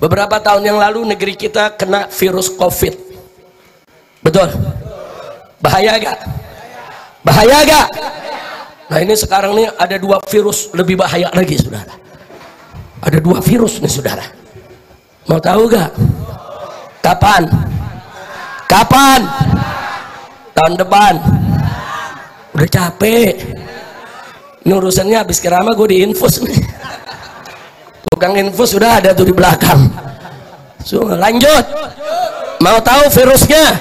Beberapa tahun yang lalu negeri kita kena virus COVID. Betul? Bahaya gak? Bahaya gak? Nah ini sekarang nih ada 2 virus lebih bahaya lagi saudara. Ada 2 virus nih saudara. Mau tahu gak? Kapan? Kapan? Tahun depan. Udah capek. Ini urusannya habis kerama gue diinfus nih. Tukang infus sudah ada tuh di belakang. So, lanjut. Mau tahu virusnya?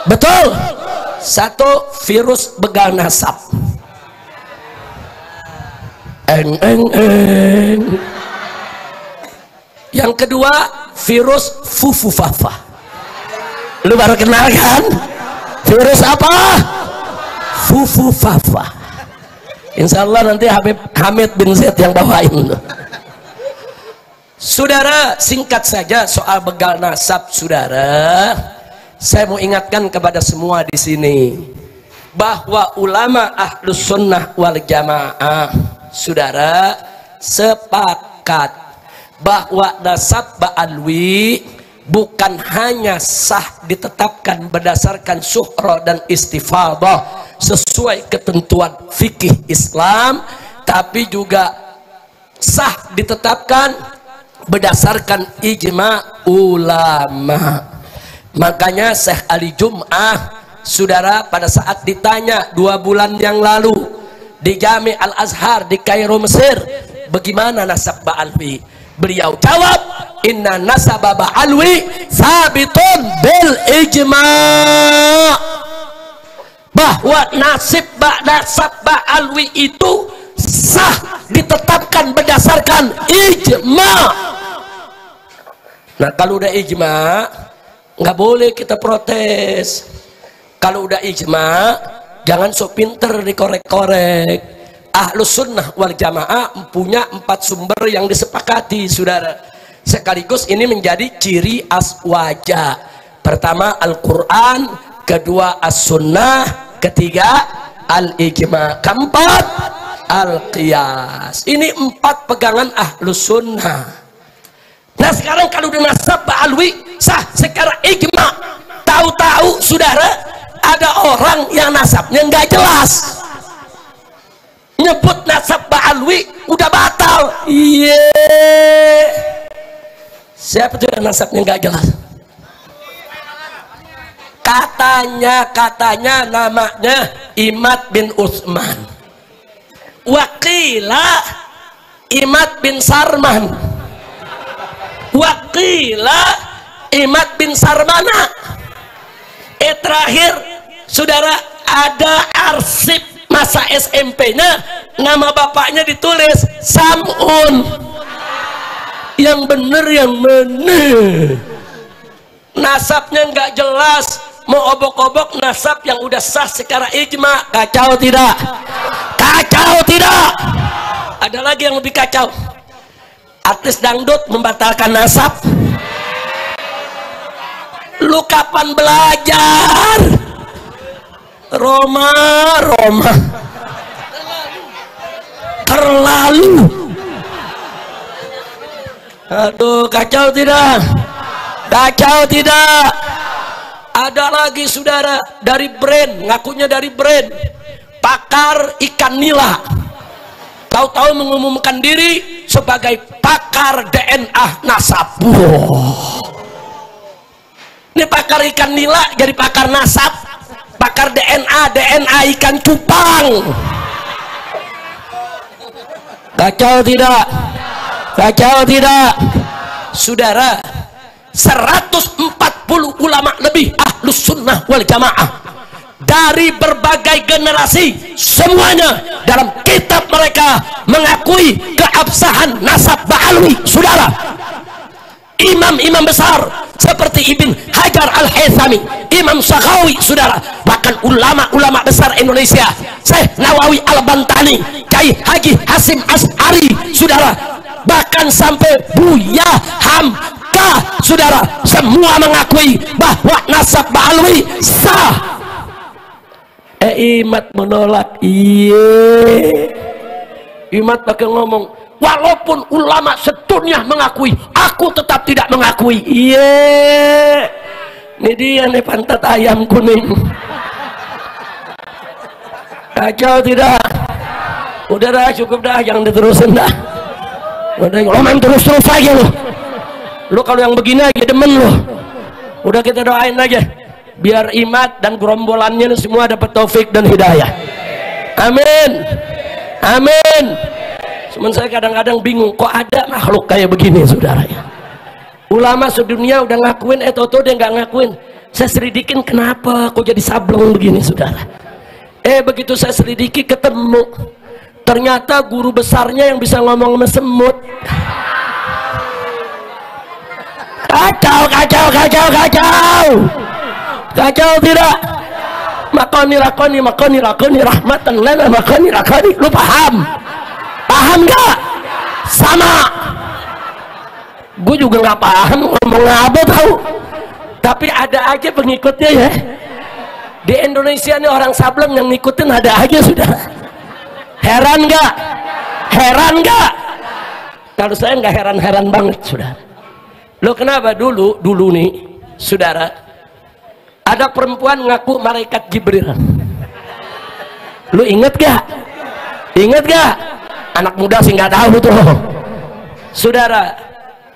Betul. 1 virus begal nasab. Yang kedua virus fufufafa. Lu baru kenal kan? Virus apa? Fufufafa. Insya Allah nanti Habib Hamid bin Zaid yang bawain. Saudara, singkat saja soal begal nasab saudara. Saya mau ingatkan kepada semua di sini bahwa ulama Ahlus Sunnah wal Jamaah saudara sepakat bahwa nasab ba'alwi bukan hanya sah ditetapkan berdasarkan syuhra dan istifadah sesuai ketentuan fikih Islam, tapi juga sah ditetapkan berdasarkan ijma ulama. Makanya Syekh Ali Jum'ah saudara pada saat ditanya 2 bulan yang lalu di Jami' Al-Azhar di Kairo Mesir, bagaimana nasab ba'alwi, beliau jawab, inna nasab ba'alwi sabitun bil ijma', bahwa nasab ba'alwi itu sah ditetapkan berdasarkan ijma'. Nah kalau udah ijma' nggak boleh kita protes. Kalau udah ijma' jangan sok pinter dikorek-korek. Ahlus Sunnah wal Jamaah punya 4 sumber yang disepakati saudara, sekaligus ini menjadi ciri aswaja. Pertama Al-Quran, kedua As-Sunnah, ketiga Al-Ijma', keempat Al-Qiyas. Ini 4 pegangan Ahlus Sunnah. Nah sekarang kalau udah nasab ba'alwi sah secara ijma', tahu-tahu saudara ada orang yang nasabnya nggak jelas, nyebut nasab ba'alwi udah batal. Iya, siapa tuh yang nasabnya nggak jelas? Katanya namanya Imad bin Utsman, wakila Imad bin Sarman, wakila Imad bin Sarmana. Terakhir saudara ada arsip masa SMP-nya, nama bapaknya ditulis Sam'un. Yang bener yang bener, nasabnya nggak jelas, mau obok-obok nasab yang udah sah secara ijma'. Kacau tidak? Kacau tidak? Ada lagi yang lebih kacau, artis dangdut membatalkan nasab. Lu kapan belajar? Roma terlalu. Aduh, kacau tidak? Kacau tidak? Ada lagi saudara dari brand, ngakunya dari brand, pakar ikan nila, tahu-tahu mengumumkan diri sebagai pakar DNA nasab. Ini pakar ikan nila jadi pakar nasab, pakar DNA ikan cupang. Kacau tidak? Kacau tidak? Saudara, 140 ulama lebih Ahlus Sunnah wal Jamaah dari berbagai generasi, semuanya dalam kitab mereka mengakui keabsahan nasab ba'alwi saudara. Imam-imam besar seperti Ibn Hajar Al-Haythami, Imam Sakhawi saudara, bahkan ulama-ulama besar Indonesia, Syekh Nawawi Al-Bantani, Kiai Haji Hasim Asy'ari saudara, bahkan sampai Buya Hamka saudara, semua mengakui bahwa nasab ba'alwi sah. Imad menolak. Iya, Imad pakai ngomong walaupun ulama sedunia mengakui, aku tetap tidak mengakui. Iya, ini dia nih pantat ayam kuning. Kacau tidak? Udah dah, cukup dah, jangan diterusin dah. Udah, lo main terus-terus aja lo. Lo kalau yang begini aja demen lo. Udah, kita doain aja biar Imat dan gerombolannya semua dapat taufik dan hidayah. Amin, amin. Cuman saya kadang-kadang bingung, kok ada makhluk kayak begini, saudara ya. Ulama sedunia udah ngakuin, toto dia nggak ngakuin. Saya selidikin kenapa kok jadi sableng begini, saudara. Begitu saya selidiki ketemu, ternyata guru besarnya yang bisa ngomong sama semut. Kacau, kacau, kacau, kacau. Kacau tidak? Makoni lakoni rahmatan lana makoni lakoni. Lu paham? Paham gak? Sama. Gue juga gak paham ngomong apa tahu. Tapi ada aja pengikutnya ya. Di Indonesia ini orang sableng yang ngikutin ada aja, sudah. Heran gak? Heran gak? Kalau saya nggak heran-heran banget, saudara. Lo kenapa dulu nih, saudara, ada perempuan ngaku malaikat Jibril. Lu inget gak? Inget gak? Anak muda sih nggak tahu tuh, saudara.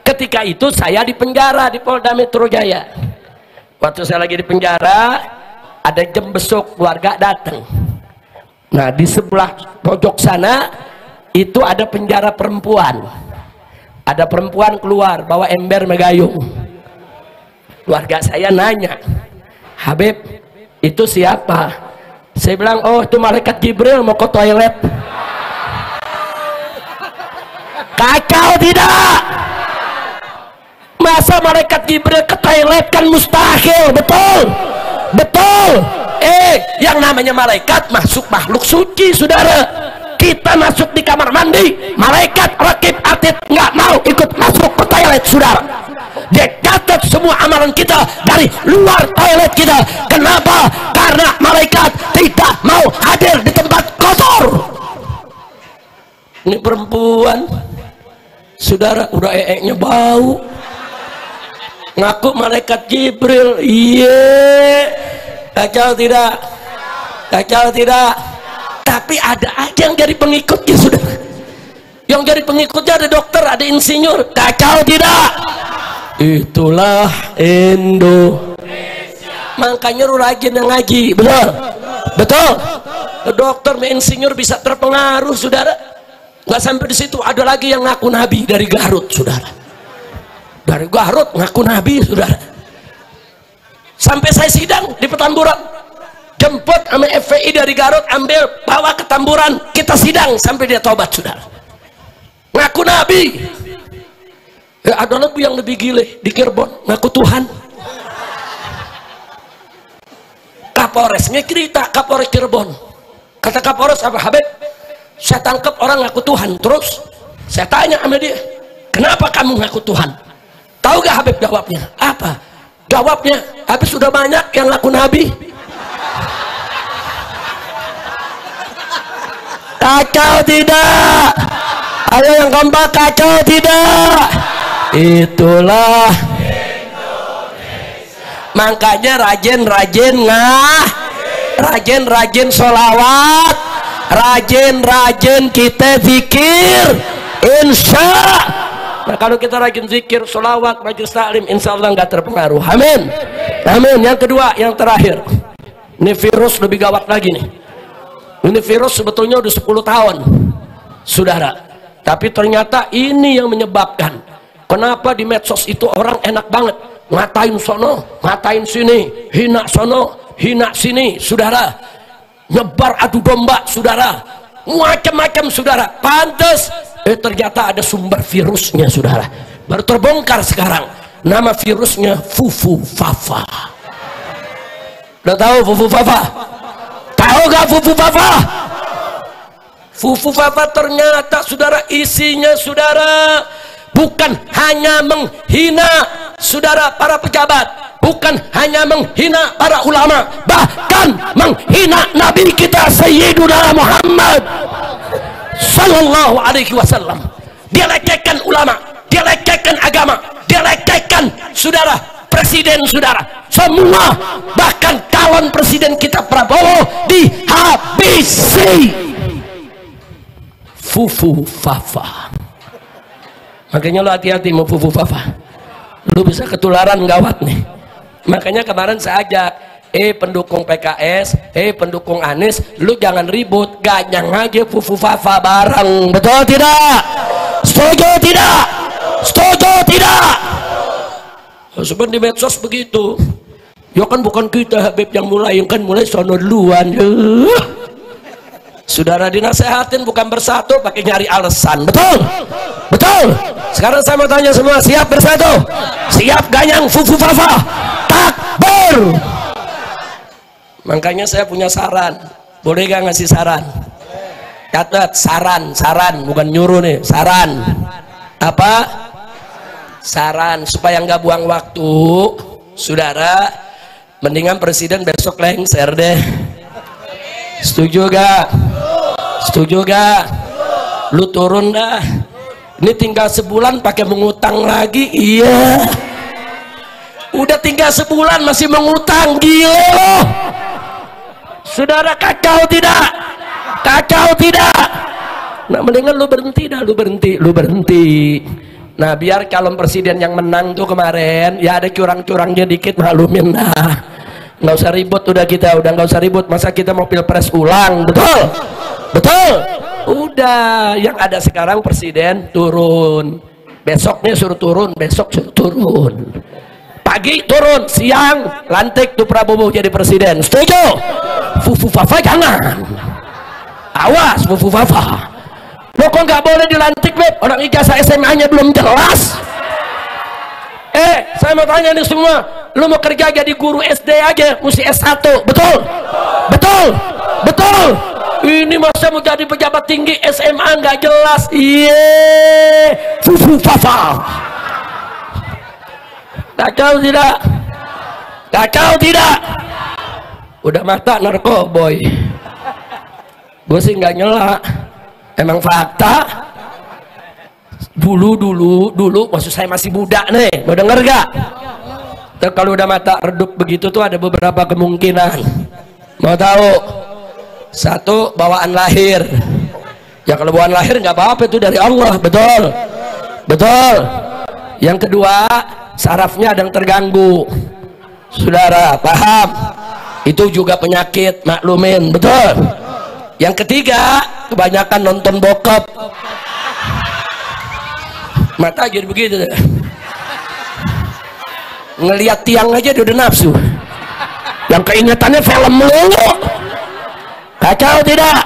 Ketika itu saya di penjara di Polda Metro Jaya. Waktu saya lagi di penjara, ada jam besok keluarga datang. Nah, di sebelah pojok sana itu ada penjara perempuan. Ada perempuan keluar bawa ember megayung. Keluarga saya nanya, Habib, itu siapa? Saya bilang, oh itu malaikat Jibril mau ke toilet. Kacau tidak? Masa malaikat Jibril ke toilet? Kan mustahil, betul? Betul. Yang namanya malaikat masuk makhluk suci, saudara. Kita masuk di kamar mandi, malaikat rakib atid nggak mau ikut masuk ke toilet, saudara. Dia catat semua amalan kita dari luar toilet kita. Kenapa? Karena malaikat tidak mau hadir di tempat kotor. Ini perempuan, saudara, udah nya bau. Ngaku malaikat Jibril. Iya, kacau tidak? Kacau tidak? Tapi ada aja yang jadi pengikutnya, saudara. Yang jadi pengikutnya ada dokter, ada insinyur. Kacau tidak? Itulah Indonesia. Makanya lu rajin yang ngaji, betul? Betul? Dokter, insinyur bisa terpengaruh, saudara. Nggak sampai di situ, ada lagi yang ngaku nabi dari Garut, saudara. Dari Garut ngaku nabi, saudara. Sampai saya sidang di Petamburan. Jemput sama FPI dari Garut, ambil bawa ke Tamburan, kita sidang sampai dia tobat, saudara. Ngaku nabi. Ada lagi yang lebih gile di Cirebon, ngaku Tuhan. Kapolresnya cerita, Kapolres Cirebon. Kata Kapolres, apa Habib? Saya tangkap orang ngaku Tuhan. Terus saya tanya sama dia, kenapa kamu ngaku Tuhan? Tahu gak Habib jawabnya? Apa? Jawabnya, habis sudah banyak yang ngaku nabi. Kacau tidak? Ayo yang kompak, kacau tidak? Itulah Indonesia. Makanya rajin-rajin rajin-rajin sholawat, rajin-rajin kita zikir, insya. Nah, kalau kita rajin zikir, sholawat, majelis taklim, insya Allah nggak terpengaruh. Amin, amin. Yang kedua, yang terakhir, ini virus lebih gawat lagi nih. Ini virus sebetulnya udah 10 tahun, saudara. Tapi ternyata ini yang menyebabkan kenapa di medsos itu orang enak banget ngatain sono, ngatain sini, hina sono, hina sini, saudara. Nyebar adu domba, saudara. Macam-macam, saudara. Pantes, ternyata ada sumber virusnya, saudara. Baru terbongkar sekarang. Nama virusnya Fufu Fafa. Udah tahu Fufu Fafa? Tahu gak Fufu Fafa? Fufu Fafa ternyata, saudara, isinya, saudara, bukan hanya menghina, saudara, para pejabat, bukan hanya menghina para ulama, bahkan menghina Nabi kita Sayyiduna Muhammad Sallallahu Alaihi Wasallam. dia lecehkan ulama, dia lecehkan agama, dia lecehkan saudara presiden saudara semua, bahkan calon presiden kita Prabowo dihabisi. Fufu Fafa. Makanya lo hati-hati mau fufu Fafa, lu bisa ketularan gawat nih. Makanya kemarin saya ajak, pendukung PKS, pendukung Anies, lu jangan ribut, ganyang aja fufu Fafa bareng. Betul tidak? Setuju tidak? Setuju tidak? Sebenarnya di medsos begitu. Ya kan bukan kita Habib yang mulai, yang kan mulai sono duluan. Saudara dinasehatin bukan bersatu, pakai nyari alasan. Betul? Betul? Sekarang saya mau tanya semua, siap bersatu? Siap ganyang fufu Fafa? Takbir! Makanya saya punya saran. Boleh gak ngasih saran? Catat, saran bukan nyuruh nih, saran. Apa? Saran supaya nggak buang waktu, saudara. Mendingan presiden besok lengser deh. Setuju gak? Setuju gak? Lu turun dah. Ini tinggal sebulan pakai mengutang lagi. Iya. Udah tinggal sebulan masih mengutang, gila loh. Saudara, kacau tidak? Kacau tidak? Nah mendingan lu berhenti dah, lu berhenti. Nah biar calon presiden yang menang tuh kemarin ya ada curang-curangnya dikit, maklumin dah. Nggak usah ribut, udah nggak usah ribut. Masa kita mau pilpres ulang? Betul? Betul? Udah, yang ada sekarang presiden turun, besoknya suruh turun, besok suruh turun, pagi turun, siang lantik tuh Prabowo jadi presiden. Setuju? Fufu Fafa jangan, awas fufu Fafa. Lo kok nggak boleh dilantik, Beb? Orang ijazah SMA-nya belum jelas. Saya mau tanya nih semua, lo mau kerja jadi guru SD aja mesti S1, betul? Betul? Betul? Ini masa mau jadi pejabat tinggi SMA nggak jelas. Iya, fufu Fafa. Kacau tidak? Kacau tidak? Udah mata narkoboy. Gue sih nggak nyela, emang fakta. Dulu maksud saya masih muda nih, mau denger gak? Terus kalau udah mata redup begitu tuh ada beberapa kemungkinan. Mau tahu? Satu, bawaan lahir. Ya kalau bawaan lahir nggak apa-apa, itu dari Allah. Betul? Betul? Yang kedua, sarafnya ada yang terganggu. Saudara paham? Itu juga penyakit, maklumin. Betul? Yang ketiga, kebanyakan nonton bokep. Mata jadi begitu deh. Ngelihat tiang aja dia udah nafsu. Yang keingetannya film melulu. Kacau tidak?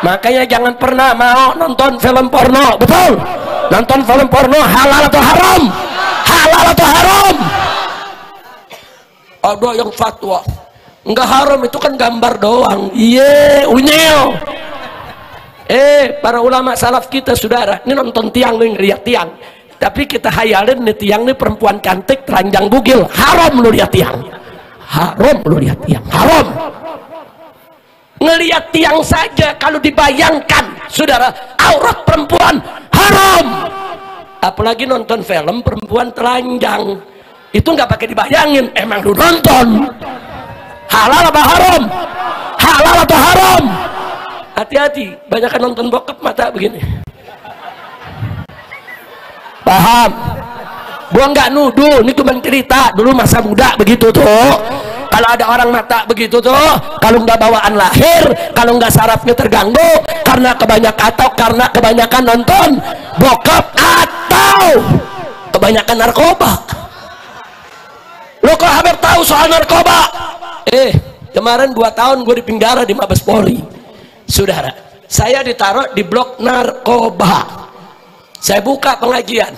Makanya jangan pernah mau nonton film porno. Betul? Nonton film porno halal atau haram? Halal atau haram? Ada yang fatwa enggak haram, itu kan gambar doang. Iya, unyel. Para ulama salaf kita, saudara, ini nonton tiang nih, ngeliat tiang, tapi kita hayalin nih tiang nih perempuan cantik telanjang bugil. Haram lu lihat tiang, haram lu lihat tiang, haram. Ngelihat tiang saja kalau dibayangkan, saudara, aurat perempuan haram. Apalagi nonton film perempuan telanjang, itu nggak pakai dibayangin, emang lu nonton. Halal apa haram? Halal atau haram? Hati-hati, banyak nonton bokep mata begini. Paham? Gua nggak nuduh, ini cuma cerita dulu masa muda begitu tuh. Kalau ada orang mata begitu tuh, kalau nggak bawaan lahir, kalau nggak sarafnya terganggu karena kebanyakan nonton bokep atau kebanyakan narkoba. Lo kok hampir tahu soal narkoba? Kemarin 2 tahun gue di penjara di Mabes Polri. Saudara, saya ditaruh di blok narkoba. Saya buka pengajian,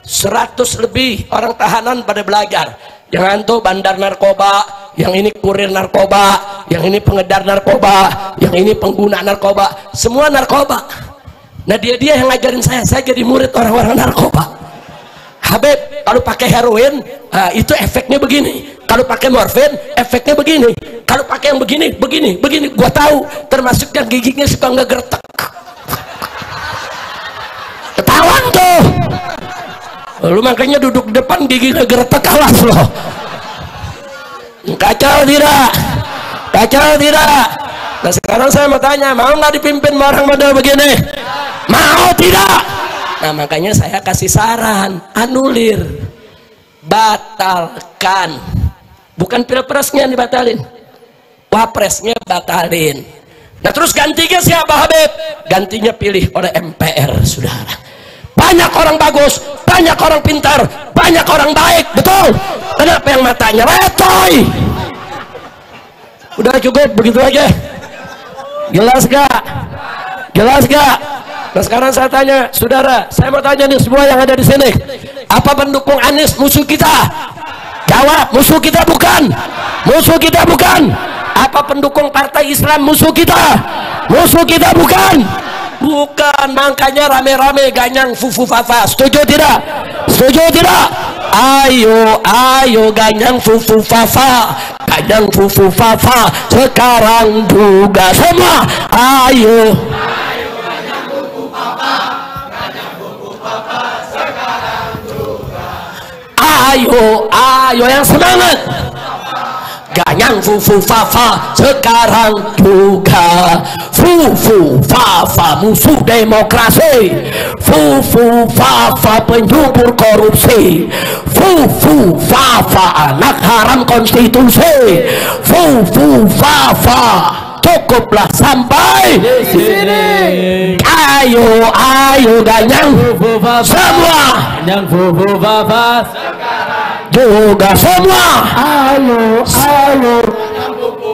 100 lebih orang tahanan pada belajar. Jangan tuh bandar narkoba, yang ini kurir narkoba, yang ini pengedar narkoba, yang ini pengguna narkoba, semua narkoba. Nah dia yang ngajarin saya jadi murid orang-orang narkoba. Habib, kalau pakai heroin, itu efeknya begini. Kalau pakai morfin, efeknya begini. Kalau pakai yang begini. Gua tahu, termasuk yang giginya suka ngegertek. Ketawa Lu makanya duduk depan gigi geretek alas loh. Kacau tidak? Kacau tidak? Nah sekarang saya mau tanya, mau nggak dipimpin orang model begini? Mau tidak? Nah makanya saya kasih saran, anulir, batalkan. Bukan pilpresnya dibatalin, wapresnya batalin. Nah terus gantinya siapa Habib? Gantinya pilih oleh MPR, saudara. Banyak orang bagus, banyak orang pintar, banyak orang baik, betul. Kenapa yang matanya letoy? Udah cukup begitu aja. Jelas gak? Jelas gak? Nah sekarang saya tanya, saudara, saya mau tanya nih semua yang ada di sini, apa pendukung Anies musuh kita? Jawab, musuh kita bukan? Musuh kita bukan? Apa pendukung Partai Islam musuh kita? Musuh kita bukan? Bukan, makanya rame-rame ganyang fufu fafa. Setuju tidak? Setuju tidak? Ayo, ayo ganyang fufu fafa, ganyang fufu fafa. Sekarang juga semua. Ayo. Ayo ganyang fufu fafa, ganyang fufu fafa. Sekarang juga. Ayo, ayo yang semangat. Ganyang fufu fafa sekarang juga. Fufu fafa musuh demokrasi, fufu fafa penyubur korupsi, fufu fafa anak haram konstitusi, fufu fafa cukuplah sampai di sini. Ayo, ayo ganyang fufu fafa semua, ganyang fufu fafa juga semua. Ayo, ayo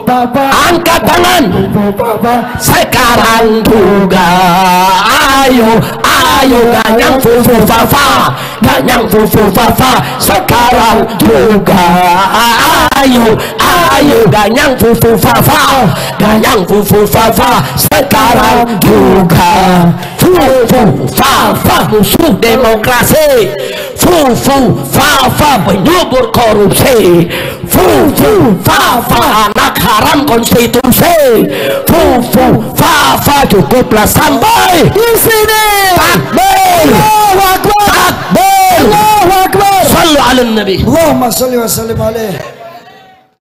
angkat tangan sekarang juga. Ayo, ayo ganyang fufu fafa, ganyang fufu fafa sekarang juga. Ayo, ayo ganyang fufu fafa, ganyang fufu fafa sekarang juga. Fufu fafa musuh demokrasi, fufu fafa penyubur korupsi, fufu fafa anak haram konstitusi, fufu fafa cukuplah sampai di sini. Takbir, Allahu Akbar, takbir, Allahu Akbar. Sallu ala nabi. Allahumma salli wa sallim alaihi.